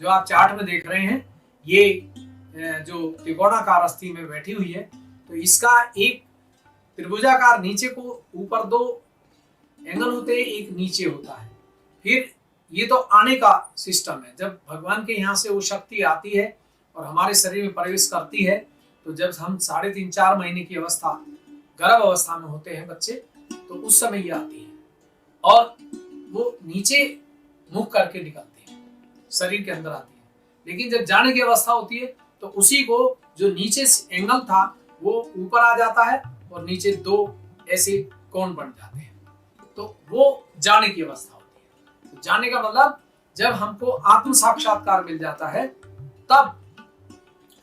जो आप चार्ट में देख रहे हैं, ये जो त्रिकोणाकार अस्थि में बैठी हुई है, तो इसका एक त्रिभुजाकार नीचे को ऊपर 2 एंगल होते हैं, एक नीचे होता है। फिर ये तो आने का सिस्टम है, जब भगवान के यहाँ से वो शक्ति आती है और हमारे शरीर में प्रवेश करती है, तो जब हम 3.5-4 महीने की अवस्था, गर्भ अवस्था में होते हैं बच्चे, तो उस समय ये आती है और वो नीचे मुख करके निकलती है, शरीर के अंदर आती है। लेकिन जब जाने की अवस्था होती है तो उसी को जो नीचे एंगल था वो ऊपर आ जाता है और नीचे 2 ऐसे कोण बन जाते हैं, तो वो जाने की अवस्था होती है। तो जाने का मतलब जब हमको आत्म साक्षात्कार मिल जाता है, तब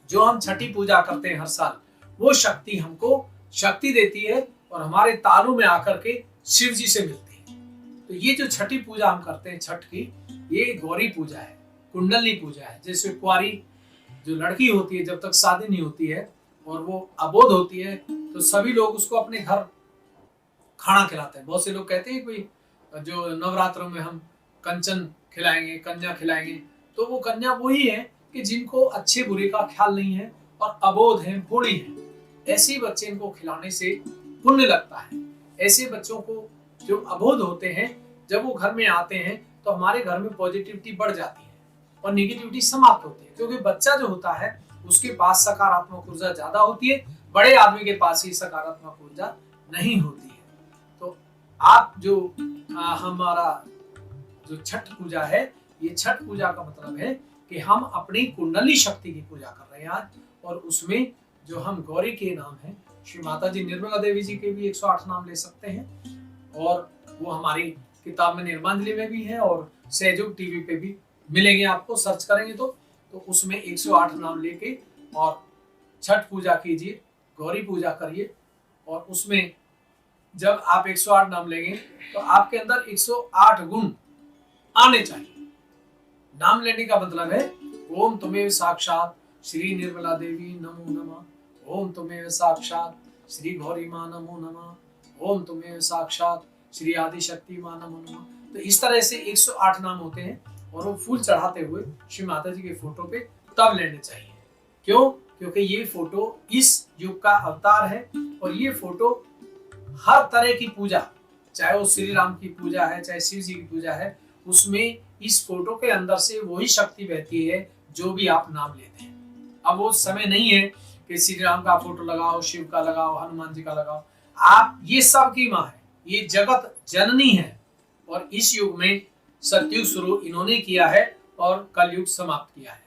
जो हम छठी पूजा करते हैं हर साल, वो शक्ति हमको शक्ति देती है और हमारे तालु में आकर के शिव जी से मिलती है। तो ये जो छठी पूजा हम करते हैं छठ की, ये गौरी पूजा है, कुंडली पूजा है। जैसे कुंवारी जो लड़की होती है, जब तक शादी नहीं होती है और वो अबोध होती है, तो सभी लोग उसको अपने घर खाना खिलाते हैं। बहुत से लोग कहते हैं कोई जो नवरात्रों में हम कंचन खिलाएंगे, कन्या खिलाएंगे, तो वो कन्या वही है कि जिनको अच्छे बुरे का ख्याल नहीं है और अबोध हैं, भोली हैं। ऐसे बच्चे को खिलाने से पुण्य लगता है। ऐसे बच्चों को जो अबोध होते हैं, जब वो घर में आते हैं तो हमारे घर में पॉजिटिविटी बढ़ जाती है और नेगेटिविटी समाप्त होती है, क्योंकि बच्चा जो होता है उसके पास सकारात्मक ऊर्जा ज्यादा होती है, बड़े आदमी के पास ही सकारात्मक ऊर्जा नहीं होती है। तो आप जो हमारा जो छठ पूजा है, ये छठ पूजा का मतलब है कि हम अपनी कुंडली शक्ति की पूजा कर रहे हैं आज, और उसमें जो हम गौरी के नाम है, श्री माता जी निर्मला देवी जी के भी 108 नाम ले सकते हैं, और वो हमारी किताब में निर्मांजलि में भी है और सहयोग टीवी पे भी मिलेंगे, आपको सर्च करेंगे तो उसमें 108 नाम लेके और छठ पूजा कीजिए, गौरी पूजा करिए। और उसमें जब आप 108 नाम लेंगे तो आपके अंदर 108 गुण आने चाहिए। नाम लेने का मतलब है ओम तुम्हें साक्षात श्री निर्मला देवी नमो नमः, ओम तुम्हें साक्षात श्री गौरी माँ नमो नमः, ओम तुम्हें साक्षात श्री आदि शक्ति माँ नमो नमः। तो इस तरह से 108 नाम होते हैं और वो फूल चढ़ाते हुए श्री माता जी के फोटो पे तब लेने चाहिए। क्यों? क्योंकि ये फोटो इस युग का अवतार है और ये फोटो हर तरह की पूजा, चाहे वो श्री राम की पूजा है, चाहे शिव जी की पूजा है, उसमें इस फोटो के अंदर से वही शक्ति बहती है जो भी आप नाम लेते हैं। अब वो समय नहीं है कि श्री राम का फोटो लगाओ, शिव का लगाओ, हनुमान जी का लगाओ। आप ये सब की माँ है, ये जगत जननी है और इस युग में सतयुग शुरू इन्होंने किया है और कलयुग समाप्त किया है।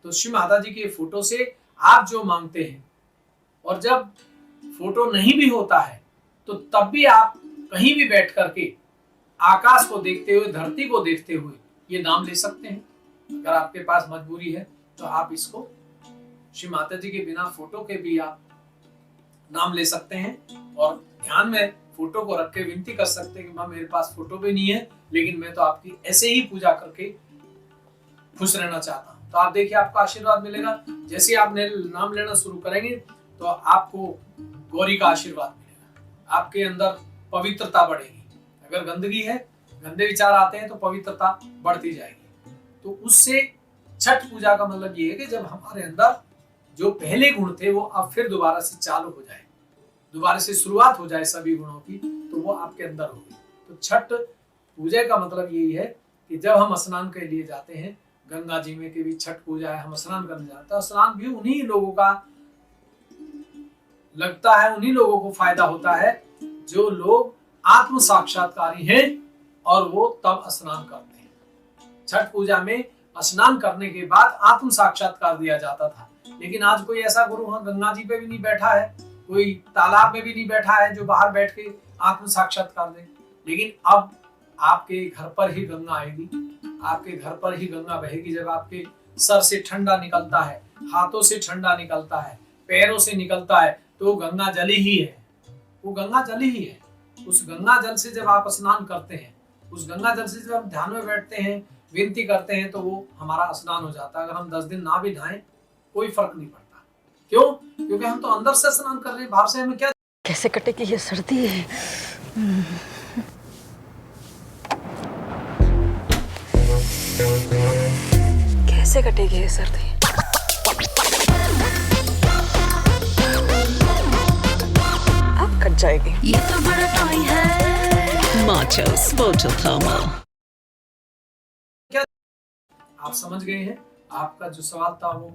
तो श्री माता जी के फोटो से आप जो मांगते हैं, और जब फोटो नहीं भी होता है तो तब भी आप कहीं भी बैठ करके आकाश को देखते हुए, धरती को देखते हुए ये नाम ले सकते हैं। अगर आपके पास मजबूरी है तो आप इसको श्री माता जी के बिना फोटो के भी आप नाम ले सकते हैं और ध्यान में फोटो को रख के विनती कर सकते हैं कि माँ मेरे पास फोटो भी नहीं है, लेकिन मैं तो आपकी ऐसे ही पूजा करके खुश रहना चाहता हूँ। तो आप देखिए आपको आशीर्वाद मिलेगा। जैसे आप नाम लेना शुरू करेंगे तो आपको गौरी का आशीर्वाद मिलेगा, आपके अंदर पवित्रता बढ़ेगी। अगर गंदगी है, गंदे विचार आते हैं तो पवित्रता बढ़ती जाएगी। तो उससे छठ पूजा का मतलब ये है कि जब हमारे अंदर जो पहले गुण थे वो अब फिर दोबारा से चालू हो जाए, दोबारा से शुरुआत हो जाए सभी गुणों की, तो वो आपके अंदर होगी। तो छठ पूजा का मतलब यही है कि जब हम स्नान के लिए जाते हैं, गंगा जी में के भी छठ पूजा है, हम स्नान करने जाते हैं, स्नान भी उन्हीं लोगों का लगता है, उन्हीं लोगों को फायदा होता है जो लोग आत्म साक्षात्कारी हैं और वो तब स्नान करते हैं। छठ पूजा में स्नान करने के बाद आत्म साक्षात्कार दिया जाता था, लेकिन आज कोई ऐसा गुरु गंगा जी पे भी नहीं बैठा है, कोई तालाब में भी नहीं बैठा है जो बाहर बैठ के आत्म साक्षात्कार दे। लेकिन अब आपके घर पर ही गंगा आएगी, आपके घर पर ही गंगा बहेगी। जब आपके सर से ठंडा निकलता है, हाथों से ठंडा निकलता है, पैरों से निकलता है, तो गंगा जल ही है, वो गंगा जल ही है। उस गंगा जल से जब आप स्नान करते हैं, उस गंगा जल से जब हम ध्यान में बैठते हैं, विनती करते हैं, तो वो हमारा स्नान हो जाता है। अगर हम 10 दिन ना भी नहाएं कोई फर्क नहीं पड़ता। क्यों? क्योंकि हम तो अंदर से स्नान कर रहे हैं, बाहर से हमें क्या। कैसे कटेगी ये सर्दी है। कैसे कैसे कटेगी ये सर्दी? अब कट जाएगी। ये तो बड़ा टॉय है। Macho's Photo Thermal. आप समझ गए हैं, आपका जो सवाल था वो